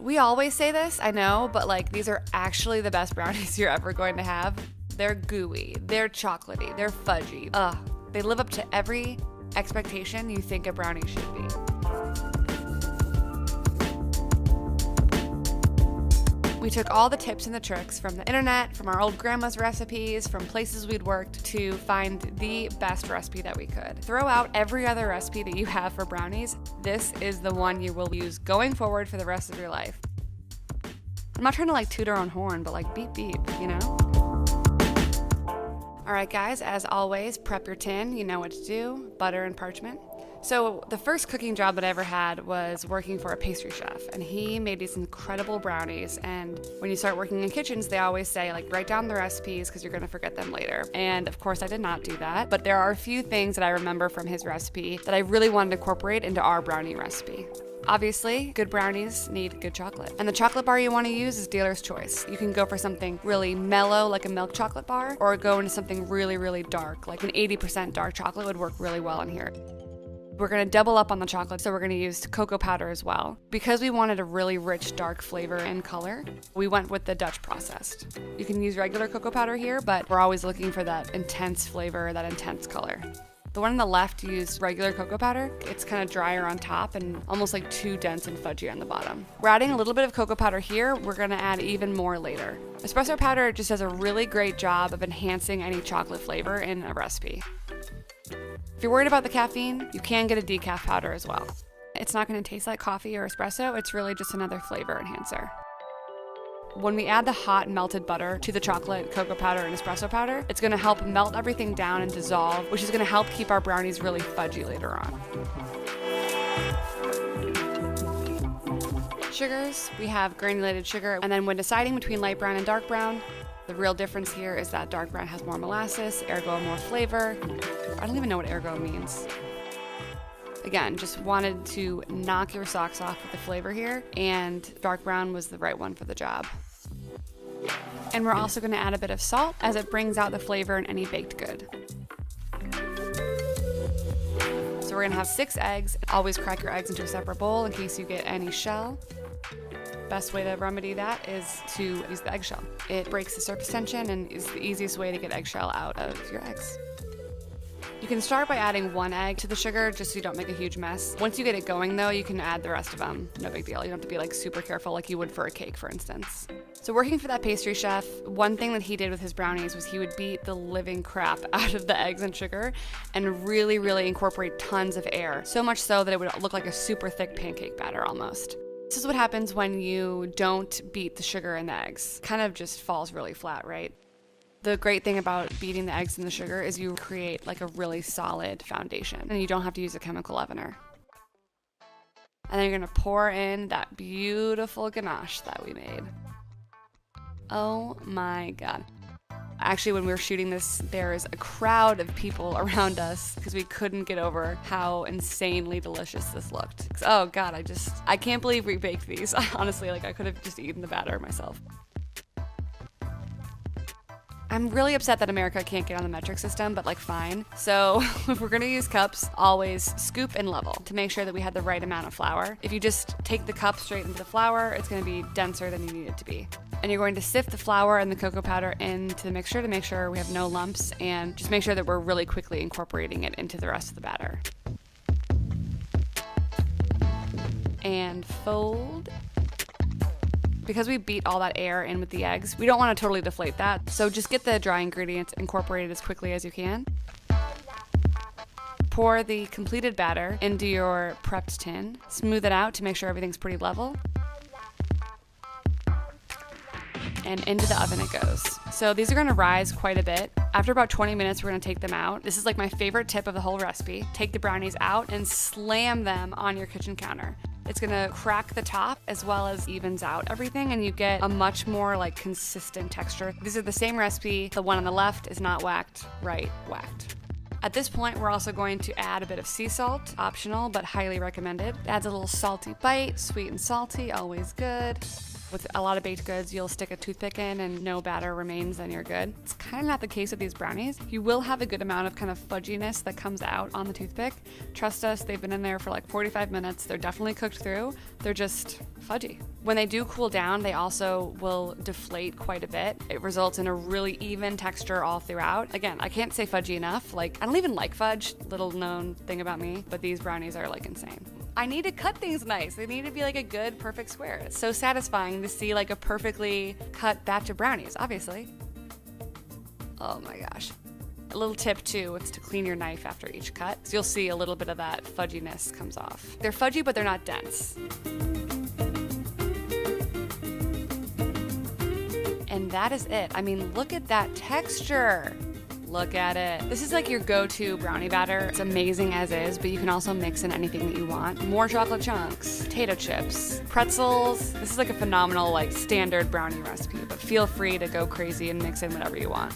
We always say this, I know, but like these are actually the best brownies you're ever going to have. They're gooey, they're chocolatey, they're fudgy. They live up to every expectation you think a brownie should be. We took all the tips and the tricks from the internet, from our old grandma's recipes, from places we'd worked to find the best recipe that we could. Throw out every other recipe that you have for brownies. This is the one you will use going forward for the rest of your life. I'm not trying to like toot our own horn, but like beep beep, you know? All right, guys, as always, prep your tin. You know what to do, butter and parchment. So the first cooking job that I ever had was working for a pastry chef, and he made these incredible brownies. And when you start working in kitchens, they always say, like, write down the recipes because you're going to forget them later. And of course, I did not do that, but there are a few things that I remember from his recipe that I really wanted to incorporate into our brownie recipe. Obviously, good brownies need good chocolate. And the chocolate bar you want to use is dealer's choice. You can go for something really mellow, like a milk chocolate bar, or go into something really, really dark, like an 80% dark chocolate would work really well in here. We're going to double up on the chocolate, so we're going to use cocoa powder as well. Because we wanted a really rich, dark flavor and color, we went with the Dutch processed. You can use regular cocoa powder here, but we're always looking for that intense flavor, that intense color. The one on the left used regular cocoa powder. It's kind of drier on top and almost like too dense and fudgy on the bottom. We're adding a little bit of cocoa powder here. We're going to add even more later. Espresso powder just does a really great job of enhancing any chocolate flavor in a recipe. If you're worried about the caffeine, you can get a decaf powder as well. It's not going to taste like coffee or espresso, it's really just another flavor enhancer. When we add the hot melted butter to the chocolate, cocoa powder, and espresso powder, it's going to help melt everything down and dissolve, which is going to help keep our brownies really fudgy later on. Sugars, we have granulated sugar, and then when deciding between light brown and dark brown, the real difference here is that dark brown has more molasses, ergo more flavor. I don't even know what ergo means. Again, just wanted to knock your socks off with the flavor here, and dark brown was the right one for the job. And we're also going to add a bit of salt as it brings out the flavor in any baked good. So we're going to have 6 eggs. Always crack your eggs into a separate bowl in case you get any shell. Best way to remedy that is to use the eggshell. It breaks the surface tension and is the easiest way to get eggshell out of your eggs. You can start by adding 1 egg to the sugar just so you don't make a huge mess. Once you get it going though, you can add the rest of them. No big deal. You don't have to be like super careful like you would for a cake, for instance. So working for that pastry chef, one thing that he did with his brownies was he would beat the living crap out of the eggs and sugar and really, really incorporate tons of air. So much so that it would look like a super thick pancake batter almost. This is what happens when you don't beat the sugar and the eggs. Kind of just falls really flat, right? The great thing about beating the eggs and the sugar is you create like a really solid foundation and you don't have to use a chemical leavener. And then you're gonna pour in that beautiful ganache that we made. Oh my God. Actually, when we were shooting this, there was a crowd of people around us because we couldn't get over how insanely delicious this looked. Oh God, I can't believe we baked these. Honestly, like I could have just eaten the batter myself. I'm really upset that America can't get on the metric system, but like fine. So if we're gonna use cups, always scoop and level to make sure that we had the right amount of flour. If you just take the cup straight into the flour, it's gonna be denser than you need it to be. And you're going to sift the flour and the cocoa powder into the mixture to make sure we have no lumps and just make sure that we're really quickly incorporating it into the rest of the batter. And fold. Because we beat all that air in with the eggs, we don't want to totally deflate that. So just get the dry ingredients incorporated as quickly as you can. Pour the completed batter into your prepped tin. Smooth it out to make sure everything's pretty level. And into the oven it goes. So these are gonna rise quite a bit. After about 20 minutes, we're gonna take them out. This is like my favorite tip of the whole recipe. Take the brownies out and slam them on your kitchen counter. It's gonna crack the top as well as evens out everything and you get a much more like consistent texture. These are the same recipe. The one on the left is not whacked, right whacked. At this point, we're also going to add a bit of sea salt, optional but highly recommended. It adds a little salty bite, sweet and salty, always good. With a lot of baked goods, you'll stick a toothpick in and no batter remains, then you're good. It's kind of not the case with these brownies. You will have a good amount of kind of fudginess that comes out on the toothpick. Trust us, they've been in there for like 45 minutes. They're definitely cooked through. They're just fudgy. When they do cool down, they also will deflate quite a bit. It results in a really even texture all throughout. Again, I can't say fudgy enough. Like, I don't even like fudge, little known thing about me, but these brownies are like insane. I need to cut things nice. They need to be like a good, perfect square. It's so satisfying to see like a perfectly cut batch of brownies, obviously. Oh my gosh. A little tip too, it's to clean your knife after each cut. So you'll see a little bit of that fudginess comes off. They're fudgy, but they're not dense. And that is it. I mean, look at that texture. Look at it. This is like your go-to brownie batter. It's amazing as is, but you can also mix in anything that you want. More chocolate chunks, potato chips, pretzels. This is like a phenomenal, like standard brownie recipe, but feel free to go crazy and mix in whatever you want.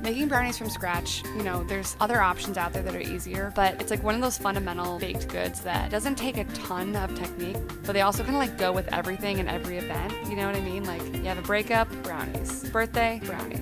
Making brownies from scratch, there's other options out there that are easier, but it's like one of those fundamental baked goods that doesn't take a ton of technique, but they also kind of like go with everything and every event. You know what I mean? Like you have a breakup, brownies. Birthday, brownies.